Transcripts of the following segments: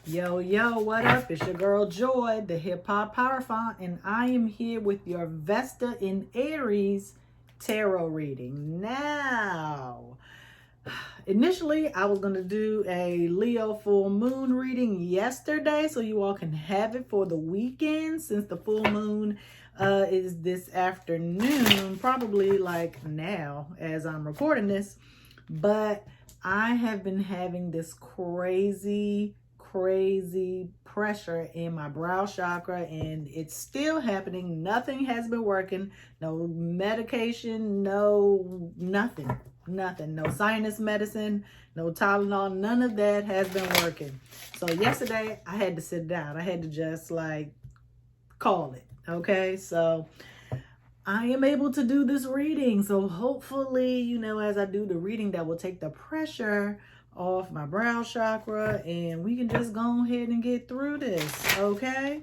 Yo, yo, what up? It's your girl Joy, the Hip Hop Power Font, and I am here with your Vesta in Aries tarot reading. Now, initially, I was going to do a Leo full moon reading yesterday so you all can have it for the weekend since the full moon is this afternoon, probably like now as I'm recording this. But I have been having this crazy pressure in my brow chakra, and it's still happening. Nothing has been working. No medication, no nothing. No sinus medicine, no Tylenol, none of that has been working. So yesterday I had to sit down. I had to just like call it. Okay, so I am able to do this reading. So hopefully, as I do the reading, that will take the pressure off my brow chakra and we can just go ahead and get through this, okay?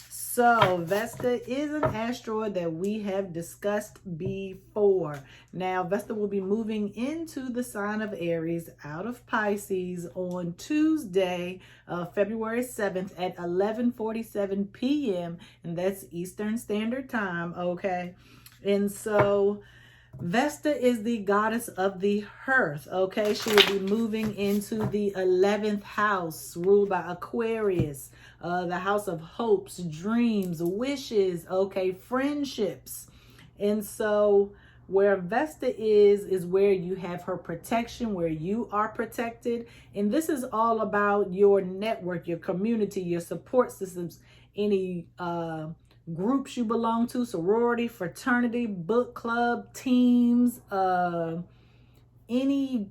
So Vesta is an asteroid that we have discussed before. Now, Vesta will be moving into the sign of Aries out of Pisces on Tuesday, February 7th at 11:47 p.m. and that's Eastern Standard Time, okay? And so Vesta is the goddess of the hearth, okay? She will be moving into the 11th house, ruled by Aquarius, the house of hopes, dreams, wishes, okay, friendships. And so where Vesta is where you have her protection, where you are protected. And this is all about your network, your community, your support systems, any groups you belong to, sorority, fraternity, book club, teams, any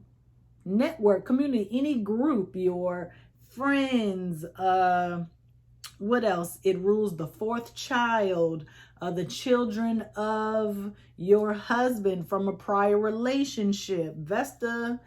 network, community, any group, your friends, what else? It rules the fourth child, the children of your husband from a prior relationship. Vesta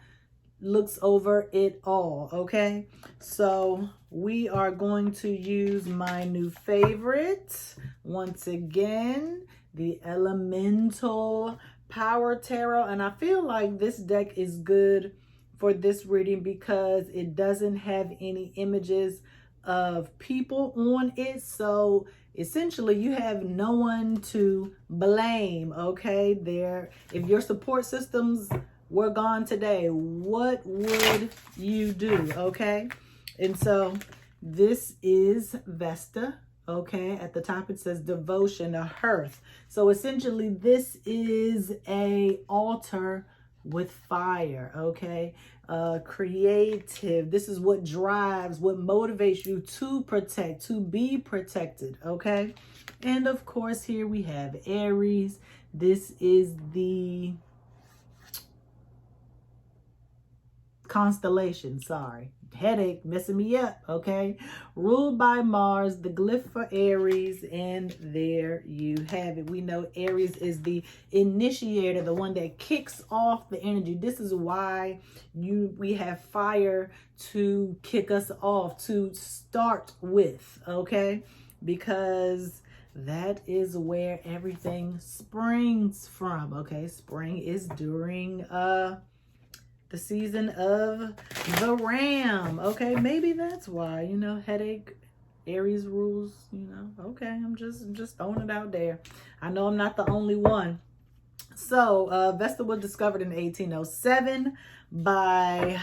looks over it all, okay? So we are going to use my new favorite, once again, the Elemental Power Tarot. And I feel like this deck is good for this reading because it doesn't have any images of people on it. So essentially you have no one to blame, okay? If your support systems were gone today, what would you do, okay? And so this is Vesta, okay? At the top it says devotion, a hearth. So essentially this is a altar with fire, okay? Creative. This is what drives, what motivates you to protect, to be protected, okay? And of course here we have Aries. This is the constellation, headache messing me up, okay? Ruled by Mars, the glyph for Aries, and there you have it. We know Aries is the initiator, the one that kicks off the energy. This is why we have fire to kick us off, to start with, okay? Because that is where everything springs from, okay? Spring is during the season of the ram, okay? Maybe that's why, headache, Aries rules, okay? I'm just throwing it out there. I know I'm not the only one. So Vesta was discovered in 1807 by,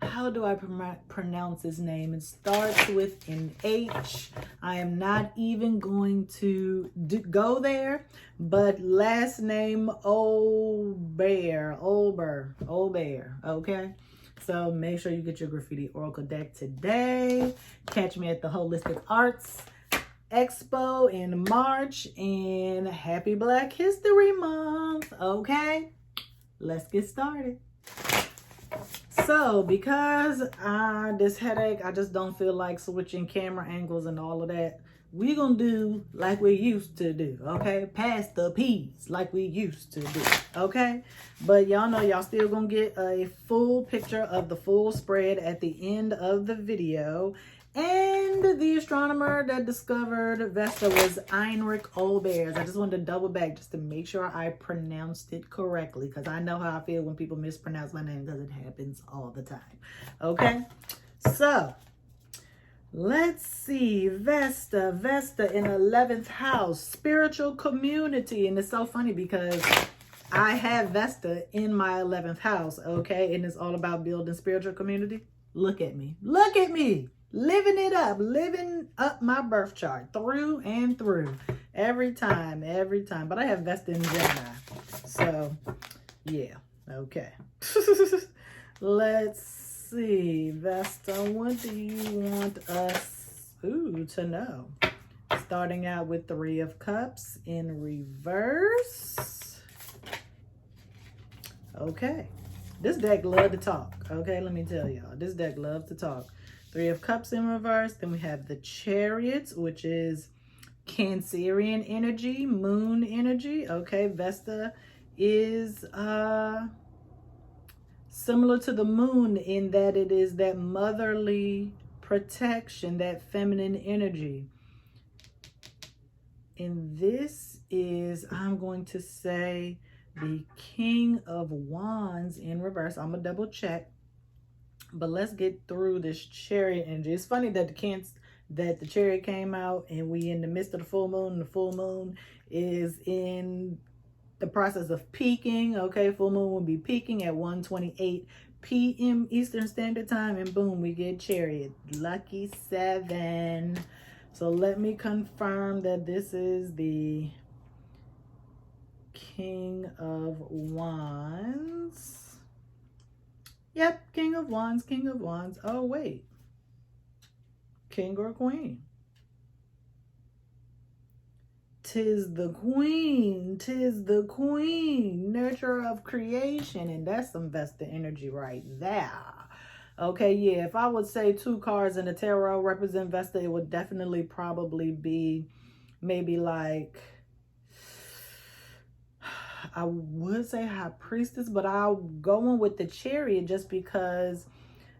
how do I pronounce his name? It starts with an H. I am not even going to go there, but last name Olber, okay? So make sure you get your graffiti oracle deck today. Catch me at the Holistic Arts Expo in March, and happy Black History Month, okay? Let's get started. So because this headache, I just don't feel like switching camera angles and all of that. We're going to do like we used to do, okay? Pass the peas like we used to do, okay? But y'all know y'all still going to get a full picture of the full spread at the end of the video. And the astronomer that discovered Vesta was Heinrich Olbers. I just wanted to double back just to make sure I pronounced it correctly, because I know how I feel when people mispronounce my name, because it happens all the time. Okay, so Let's see, Vesta in 11th house, spiritual community. And it's so funny because I have Vesta in my 11th house, okay? And it's all about building spiritual community. Look at me. Look at me. Living it up. Living up my birth chart through and through. Every time. But I have Vesta in Gemini. So, yeah. Okay. Let's see. Vesta, what do you want us to know? Starting out with 3 of Cups in reverse. Okay. This deck love to talk. Okay, let me tell y'all. This deck loves to talk. 3 of Cups in reverse. Then we have the Chariots, which is Cancerian energy, moon energy. Okay, Vesta is similar to the moon in that it is that motherly protection, that feminine energy. And this is, I'm going to say, the King of Wands in reverse. I'm going to double check. But let's get through this Chariot energy. It's funny that the Chariot came out and we in the midst of the full moon. And the full moon is in the process of peaking. Okay, full moon will be peaking at 1:28 p.m. Eastern Standard Time. And boom, we get Chariot. Lucky 7. So let me confirm that this is the King of Wands. Yep, King of Wands, King of Wands. Oh, wait. King or Queen? 'Tis the Queen. 'Tis the Queen. Nurturer of creation. And that's some Vesta energy right there. Okay, yeah, if I would say 2 cards in the tarot represent Vesta, it would definitely probably be maybe like, I would say High Priestess, but I'll go on with the Chariot just because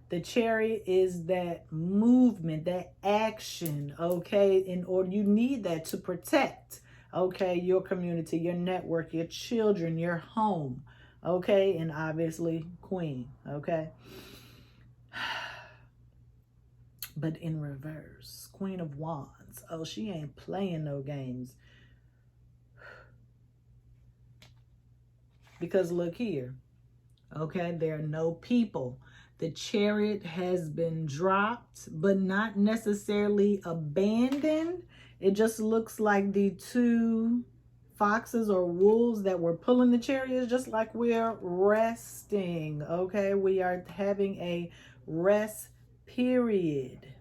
the Chariot is that movement, that action, okay? In order, you need that to protect, okay, your community, your network, your children, your home, okay? And obviously, Queen, okay? But in reverse, Queen of Wands. Oh, she ain't playing no games. Because look here, okay, there are no people. The Chariot has been dropped, but not necessarily abandoned. It just looks like the 2 foxes or wolves that were pulling the Chariot, just like we're resting, okay? We are having a rest period.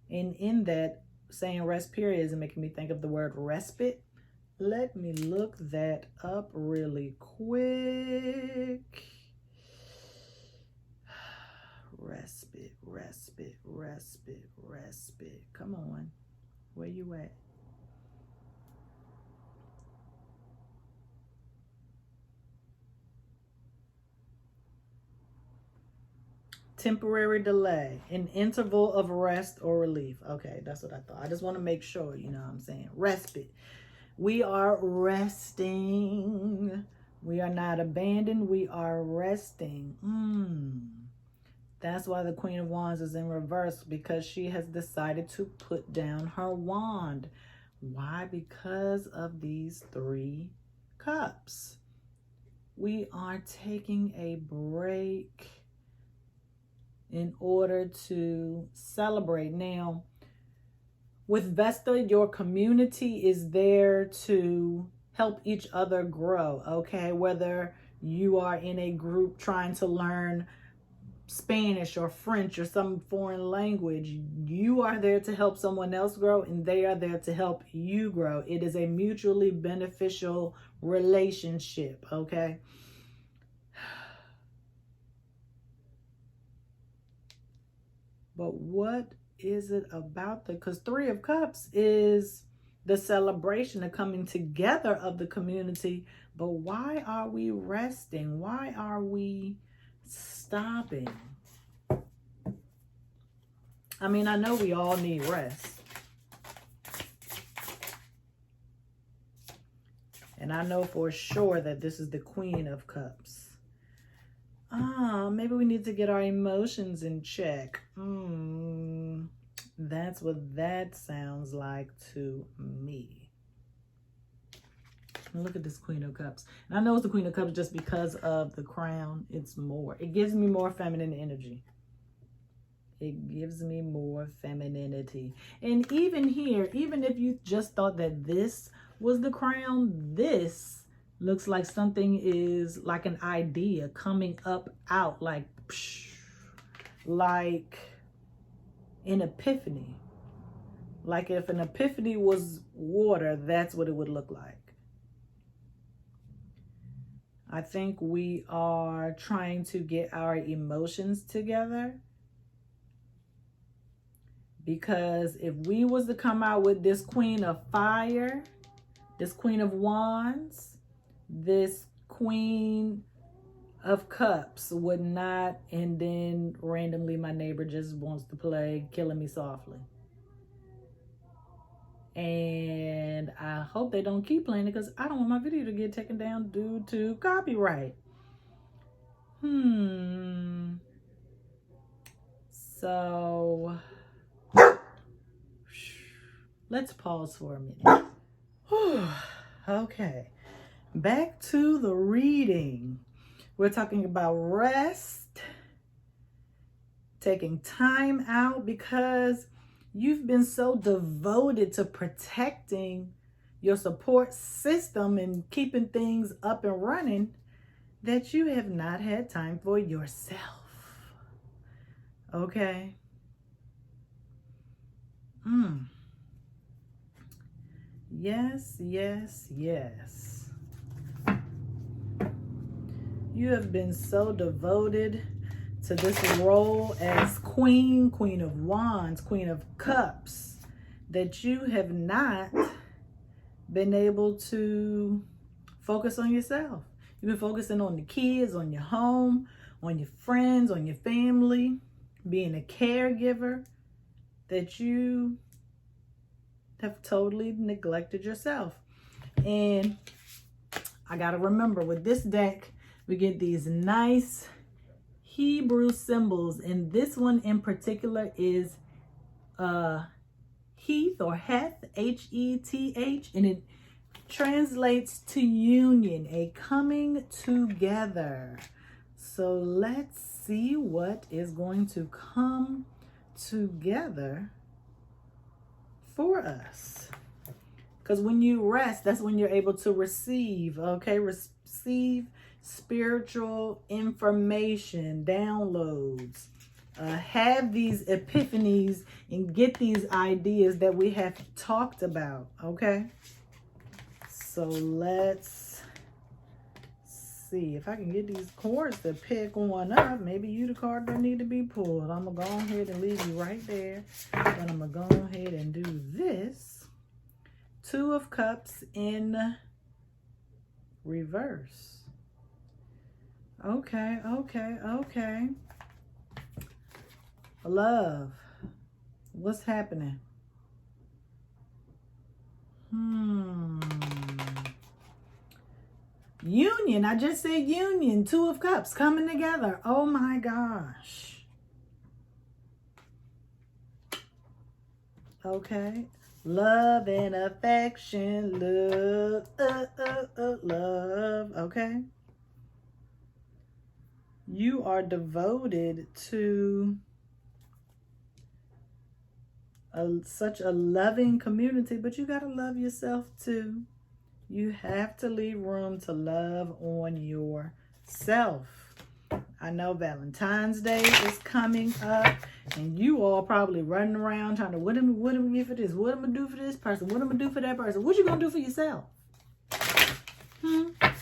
And in that, saying rest period is making me think of the word respite. Let me look that up really quick. Respite, respite, respite, respite. Come on. Where you at? Temporary delay, an interval of rest or relief. Okay, that's what I thought. I just want to make sure, you know what I'm saying. Respite. We are resting. We are not abandoned. We are resting. That's why the Queen of Wands is in reverse, because she has decided to put down her wand. Why? Because of these 3 cups. We are taking a break in order to celebrate. Now, with Vesta, your community is there to help each other grow, okay? Whether you are in a group trying to learn Spanish or French or some foreign language, you are there to help someone else grow, and they are there to help you grow. It is a mutually beneficial relationship, okay? But what is it about because 3 of Cups is the celebration, the coming together of the community. But why are we resting? Why are we stopping? I mean, I know we all need rest. And I know for sure that this is the Queen of Cups. Maybe we need to get our emotions in check. That's what that sounds like to me. Look at this Queen of Cups. And I know it's the Queen of Cups just because of the crown. It's more. It gives me more feminine energy. It gives me more femininity. And even here, even if you just thought that this was the crown, this looks like something is like an idea coming up out, like, psh, like an epiphany. Like if an epiphany was water, that's what it would look like. I think we are trying to get our emotions together. Because if we was to come out with this Queen of Fire, this Queen of Wands, this Queen of Cups would not, and then randomly my neighbor just wants to play Killing Me Softly. And I hope they don't keep playing it because I don't want my video to get taken down due to copyright. So let's pause for a minute. Okay, back to the reading. We're talking about rest, taking time out because you've been so devoted to protecting your support system and keeping things up and running that you have not had time for yourself. Okay? Yes, yes, yes. You have been so devoted to this role as Queen of Wands, Queen of Cups, that you have not been able to focus on yourself. You've been focusing on the kids, on your home, on your friends, on your family, being a caregiver, that you have totally neglected yourself. And I got to remember, with this deck, we get these nice Hebrew symbols, and this one in particular is Heath or Heth, H-E-T-H, and it translates to union, a coming together. So let's see what is going to come together for us. Because when you rest, that's when you're able to receive, okay? Receive spiritual information, downloads, have these epiphanies and get these ideas that we have talked about, okay? So let's see if I can get these cards to pick one up. Maybe you the card that need to be pulled. I'm going to go ahead and leave you right there. But I'm going to go ahead and do this. Two of Cups in reverse. Okay, okay, okay. Love. What's happening? Union. I just said union. Two of Cups coming together. Oh my gosh. Okay. Love and affection. Love. Okay. You are devoted to such a loving community, but you got to love yourself too. You have to leave room to love on yourself. I know Valentine's Day is coming up, and you all probably running around trying to, what am I get for this? What am I do for this person? What am I do for that person? What you gonna do for yourself?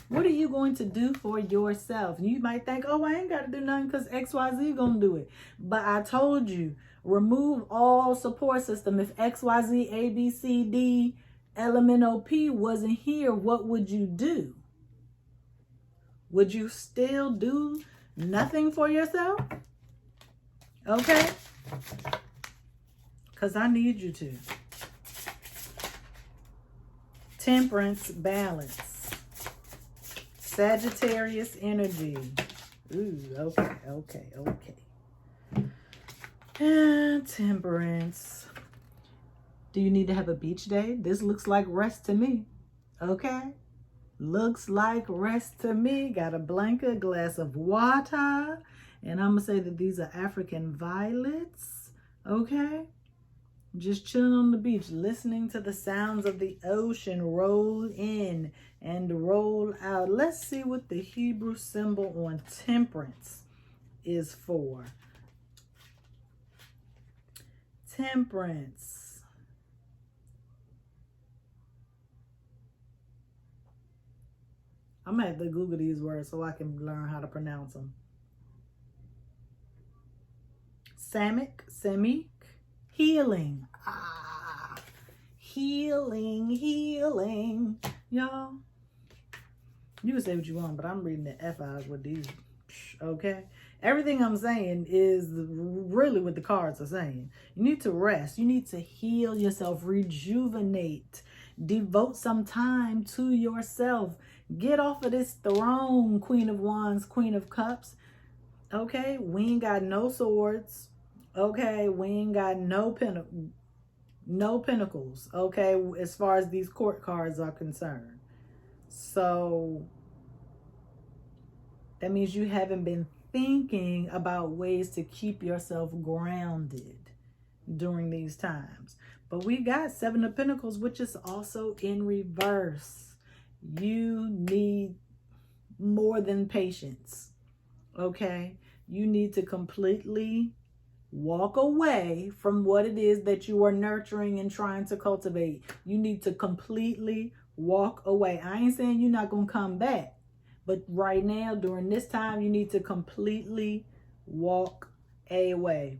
What are you going to do for yourself? You might think, oh, I ain't got to do nothing because XYZ gonna do it. But I told you, remove all support system. If XYZ, A, B, C, D, LMNOP wasn't here, what would you do? Would you still do nothing for yourself? Okay? Because I need you to. Temperance, balance. Sagittarius energy. Ooh, okay, okay, okay. And temperance. Do you need to have a beach day? This looks like rest to me. Okay? Looks like rest to me. Got a blanket, glass of water. And I'm going to say that these are African violets. Okay? Just chilling on the beach, listening to the sounds of the ocean roll in and roll out. Let's see what the Hebrew symbol on temperance is for. Temperance. I'm going to have to Google these words so I can learn how to pronounce them. Semic, healing. Healing. Y'all, you can say what you want, but I'm reading the F out with these. Okay? Everything I'm saying is really what the cards are saying. You need to rest. You need to heal yourself, rejuvenate, devote some time to yourself. Get off of this throne, Queen of Wands, Queen of Cups. Okay? We ain't got no swords. Okay? We ain't got no pentacles. Okay? As far as these court cards are concerned. So that means you haven't been thinking about ways to keep yourself grounded during these times. But we got Seven of Pentacles, which is also in reverse. You need more than patience. Okay? You need to completely walk away from what it is that you are nurturing and trying to cultivate. You need to completely walk away. I ain't saying you're not going to come back. But right now, during this time, you need to completely walk away.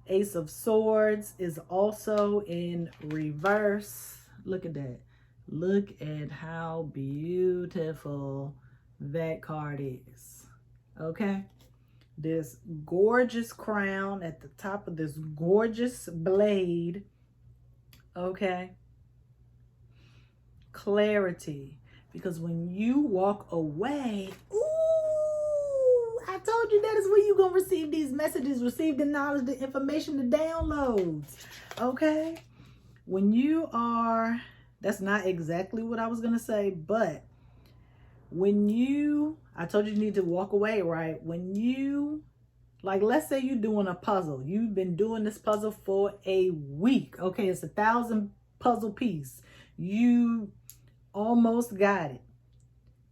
Ace of Swords is also in reverse. Look at that. Look at how beautiful that card is. Okay? This gorgeous crown at the top of this gorgeous blade. Okay? Clarity. Because when you walk away, ooh, I told you that is where you're going to receive these messages, receive the knowledge, the information, the downloads. Okay? When you are, that's not exactly what I was going to say, but when you, I told you need to walk away, right? When you, like, let's say you're doing a puzzle. You've been doing this puzzle for a week. Okay, it's 1,000 puzzle piece. You almost got it.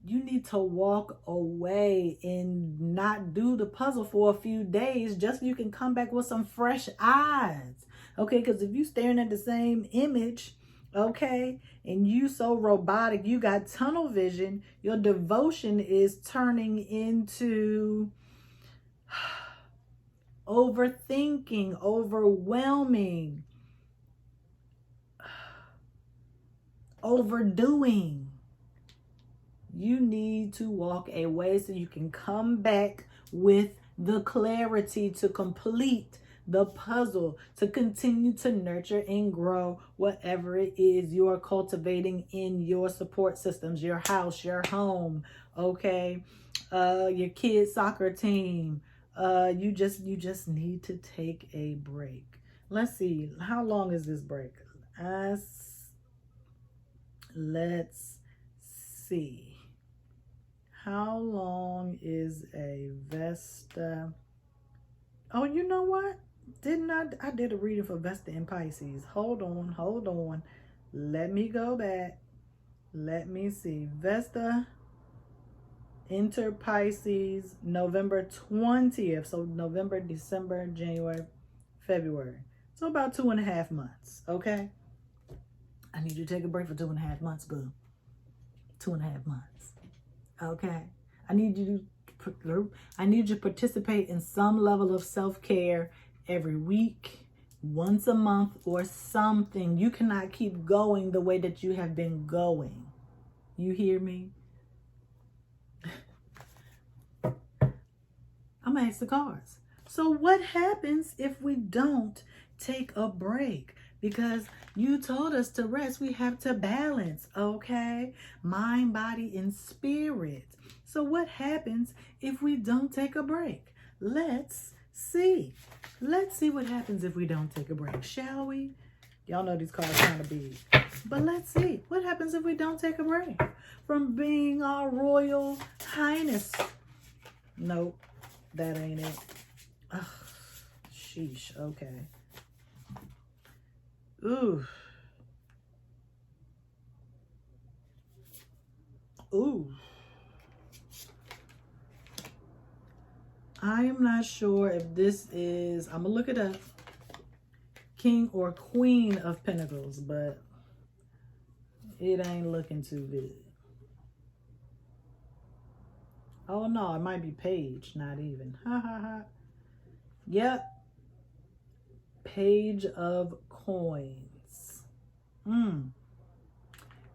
You need to walk away and not do the puzzle for a few days just so you can come back with some fresh eyes. Okay, because if you're staring at the same image, okay, and you so robotic, you got tunnel vision, your devotion is turning into overthinking, overwhelming, overdoing. You need to walk away so you can come back with the clarity to complete the puzzle, to continue to nurture and grow whatever it is you're cultivating in your support systems, your house, your home, okay, your kids' soccer team. You just need to take a break. Let's see, how long is this break? Let's see. How long is a Vesta? Oh, you know what? I did a reading for Vesta in Pisces. Hold on. Let me go back. Let me see. Vesta enter Pisces November 20th. So November, December, January, February. So about 2.5 months. Okay. I need you to take a break for 2.5 months, boo. 2.5 months. Okay. I need you to participate in some level of self-care every week, once a month, or something. You cannot keep going the way that you have been going. You hear me? I'm gonna ask the cards. So what happens if we don't take a break? Because you told us to rest. We have to balance, okay? Mind, body, and spirit. So what happens if we don't take a break? Let's see. Let's see what happens if we don't take a break, shall we? Y'all know these cards kind of big. But let's see. What happens if we don't take a break from being our royal highness? Nope. That ain't it. Ugh. Sheesh. Okay. Ooh. Ooh. I am not sure if this is, I'm going to look it up, King or Queen of Pentacles, but it ain't looking too good. Oh no, it might be Page, not even. Ha ha ha. Yep. Page of Coins.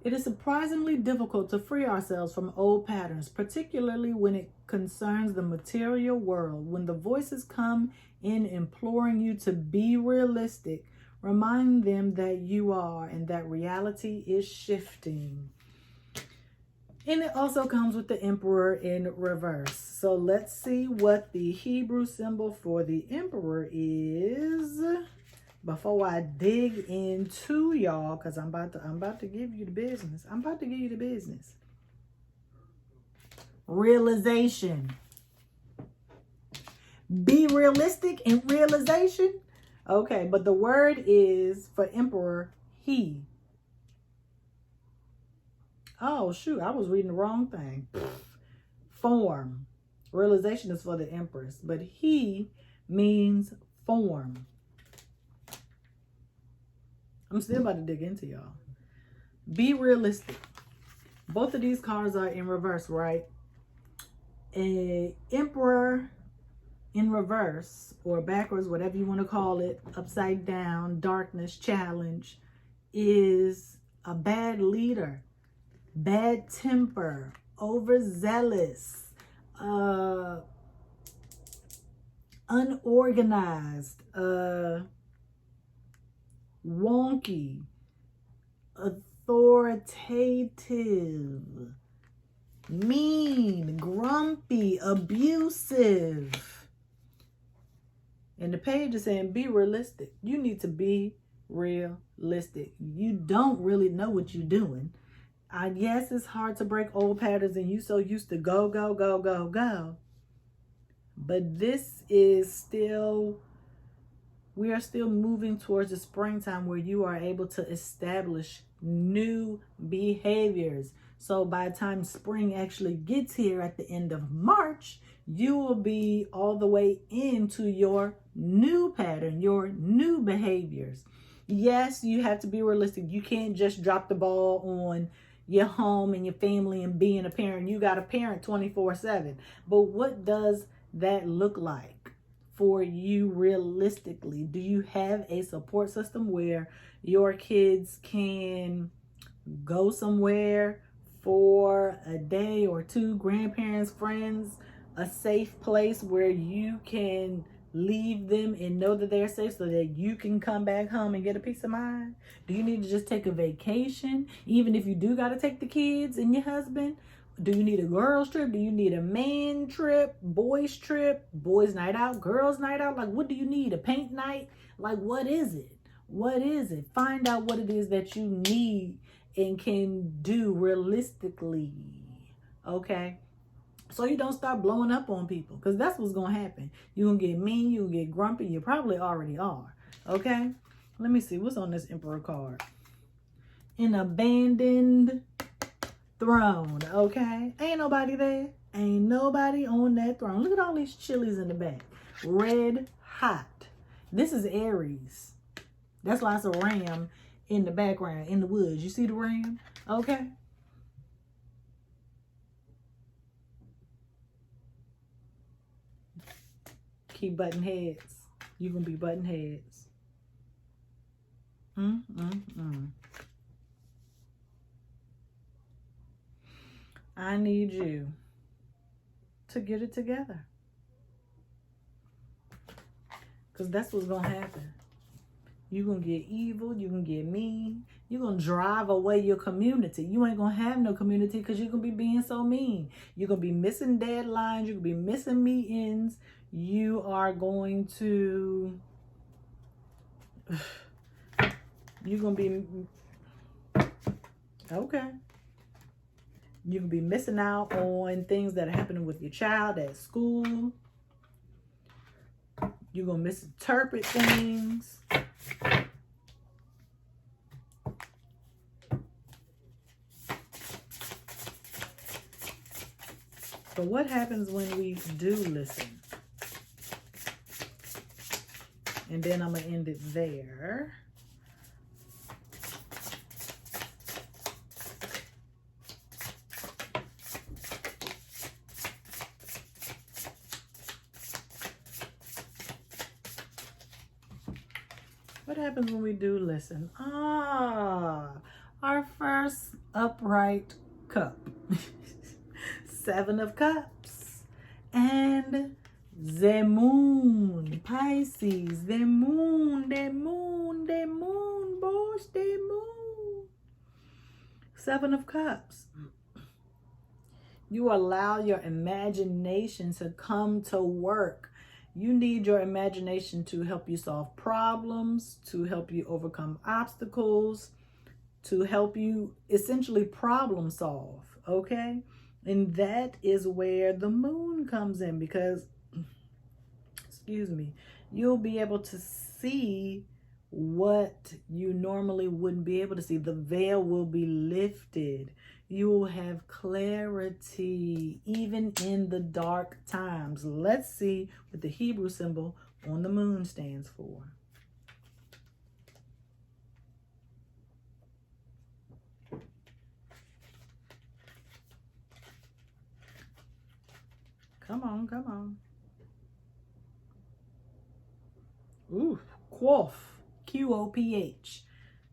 It is surprisingly difficult to free ourselves from old patterns, particularly when it concerns the material world. When the voices come in imploring you to be realistic, remind them that you are and that reality is shifting. And it also comes with the Emperor in reverse. So let's see what the Hebrew symbol for the Emperor is before I dig into y'all, because I'm about to give you the business. I'm about to give you the business. Realization. Be realistic in realization. Okay, but the word is for Emperor, he. Oh, shoot, I was reading the wrong thing. Form. Realization is for the Empress, but he means form. I'm still about to dig into y'all. Be realistic. Both of these cards are in reverse, right? Emperor in reverse or backwards, whatever you want to call it, upside down, darkness, challenge, is a bad leader, bad temper, overzealous, unorganized, wonky, authoritative, mean, grumpy, abusive. And the page is saying, be realistic. You need to be realistic. You don't really know what you're doing. I guess it's hard to break old patterns and you so used to go, go, go, go, go. But this is still, we are still moving towards the springtime where you are able to establish new behaviors. So by the time spring actually gets here at the end of March, you will be all the way into your new pattern, your new behaviors. Yes, you have to be realistic. You can't just drop the ball on your home and your family and being a parent. You got to parent 24/7. But what does that look like for you realistically? Do you have a support system where your kids can go somewhere for a day or two, grandparents, friends, a safe place where you can leave them and know that they're safe so that you can come back home and get a peace of mind? Do you need to just take a vacation? Even if you do got to take the kids and your husband, do you need a girls trip? Do you need a man trip, boys trip, boys night out, girls night out? Like, what do you need? A paint night? Like, what is it? What is it? Find out what it is that you need and can do realistically. Okay? So you don't start blowing up on people, because that's what's going to happen. You're going to get mean. You're going to get grumpy. You probably already are. Okay? Let me see. What's on this Emperor card? An abandoned throne. Okay? Ain't nobody there. Ain't nobody on that throne. Look at all these chilies in the back. Red hot. This is Aries. That's lots of ram in the background, in the woods. You see the ram? Okay? Keep butting heads. You're going to be butting heads. I need you to get it together. Because that's what's going to happen. You're going to get evil. You're going to get mean. You're going to drive away your community. You ain't going to have no community because you're going to be being so mean. You're going to be missing deadlines. You're going to be missing meetings. You are going to... You're going to be, okay. You can be missing out on things that are happening with your child at school. You're going to misinterpret things. But what happens when we do listen? And then I'm going to end it there. What happens when we do listen? Our first upright cup. 7 of Cups. And the moon. Pisces. The moon. The moon. The moon. Boss. The moon. 7 of Cups. You allow your imagination to come to work. You need your imagination to help you solve problems, to help you overcome obstacles, to help you essentially problem solve, okay? And that is where the moon comes in because, excuse me, you'll be able to see what you normally wouldn't be able to see. The veil will be lifted. You will have clarity even in the dark times. Let's see what the Hebrew symbol on the moon stands for. Come on, come on. Ooh, Quoth. Qoph.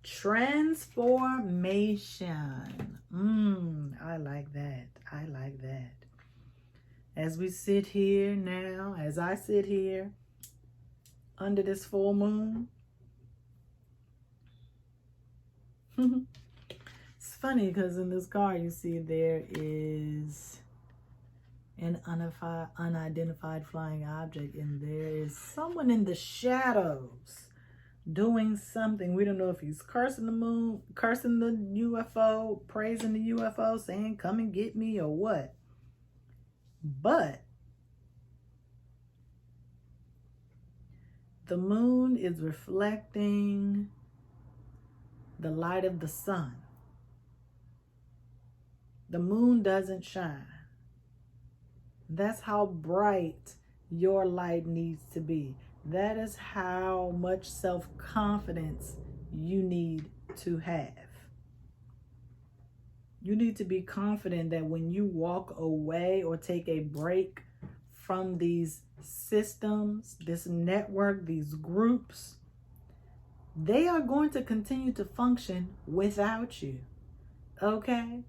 Transformation. I like that. I like that. As we sit here now, as I sit here under this full moon, it's funny because in this card you see there is an unidentified flying object, and there is someone in the shadows doing something. We don't know if he's cursing the moon, cursing the UFO, praising the UFO, saying, come and get me, or what. But the moon is reflecting the light of the sun. The moon doesn't shine. That's how bright your light needs to be. That is how much self-confidence you need to have. You need to be confident that when you walk away or take a break from these systems, this network, these groups, they are going to continue to function without you. Okay?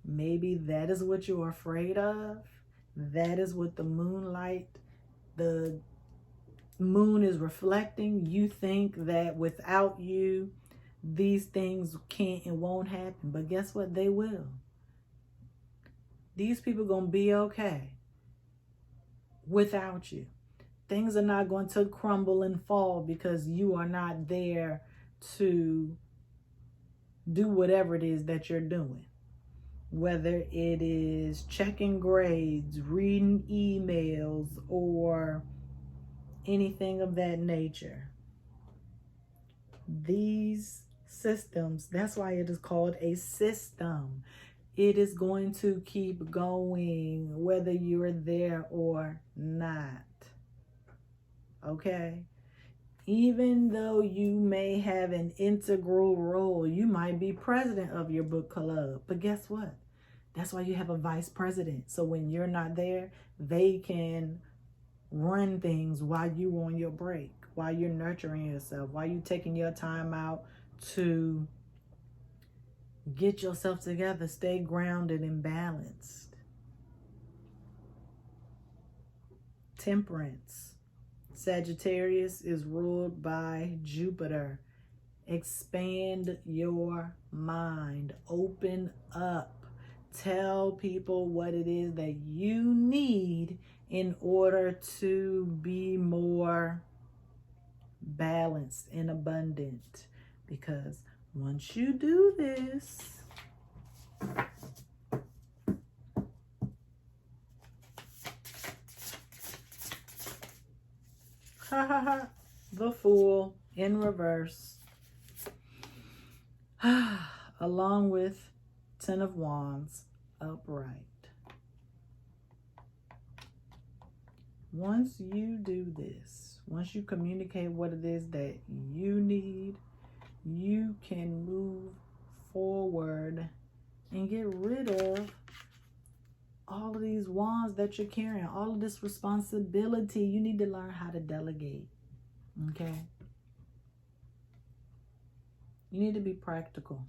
Maybe that is what you're afraid of. That is what the moonlight, the moon is reflecting. You think that without you, these things can't and won't happen. But guess what? They will. These people are going to be okay without you. Things are not going to crumble and fall because you are not there to do whatever it is that you're doing. Whether it is checking grades, reading emails, or anything of that nature. These systems, that's why it is called a system. It is going to keep going whether you're there or not. Okay? Even though you may have an integral role, you might be president of your book club, but guess what? That's why you have a vice president. So when you're not there, they can run things while you're on your break, while you're nurturing yourself, while you're taking your time out to get yourself together, stay grounded and balanced. Temperance. Sagittarius is ruled by Jupiter. Expand your mind. Open up. Tell people what it is that you need in order to be more balanced and abundant. Because once you do this, ha ha ha, the Fool in reverse, along with 10 of Wands upright. Once you do this, once you communicate what it is that you need, you can move forward and get rid of all of these wands that you're carrying, all of this responsibility. You need to learn how to delegate, okay? You need to be practical.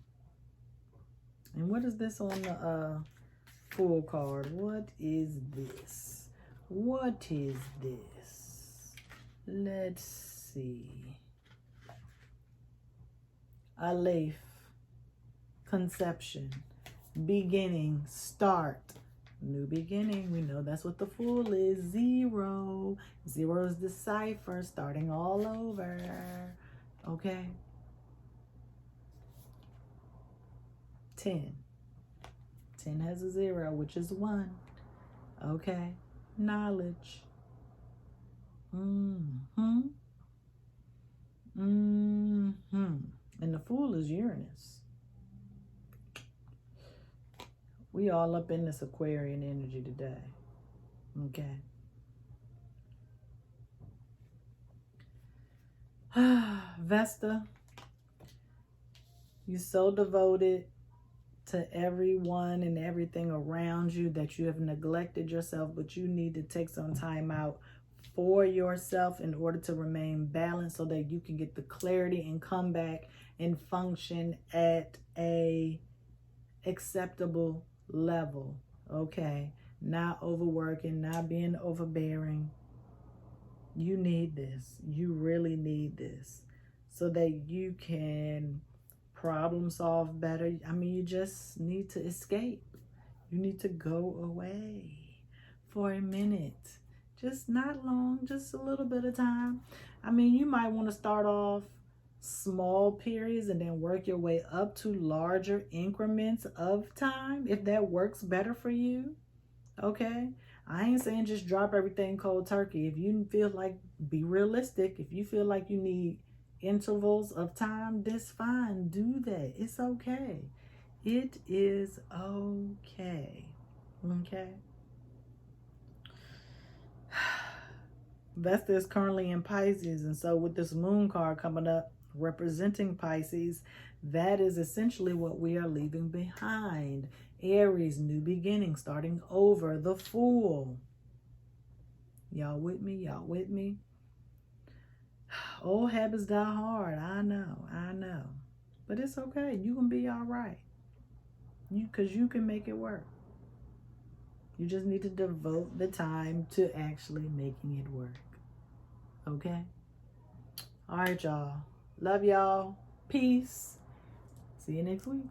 And what is this on the Fool card? What is this? What is this? Let's see. Aleph, conception, beginning, start, new beginning. We know that's what the Fool is. 0. 0 is the cipher, starting all over. Okay. 10. 10 has a 0, which is 1. Okay. Knowledge. And the Fool is Uranus. We all up in this Aquarian energy today. Okay. Vesta, you're so devoted to everyone and everything around you that you have neglected yourself, but you need to take some time out for yourself in order to remain balanced so that you can get the clarity and come back and function at a acceptable level. Okay, not overworking, not being overbearing. You need this. You really need this so that you can problem solve better. I mean, you just need to escape. You need to go away for a minute. Just not long, just a little bit of time. I mean, you might want to start off small periods and then work your way up to larger increments of time if that works better for you. Okay, I ain't saying just drop everything cold turkey. If you feel like, be realistic. If you feel like you need intervals of time, that's fine. Do that. It's okay. It is okay. Okay. Vesta is currently in Pisces, and so with this moon card coming up representing Pisces, that is essentially what we are leaving behind. Aries, new beginning, starting over, the Fool. Y'all with me? Y'all with me? Old habits die hard. I know. But it's okay. You can be all right. Because you can make it work. You just need to devote the time to actually making it work. Okay? All right, y'all. Love y'all. Peace. See you next week.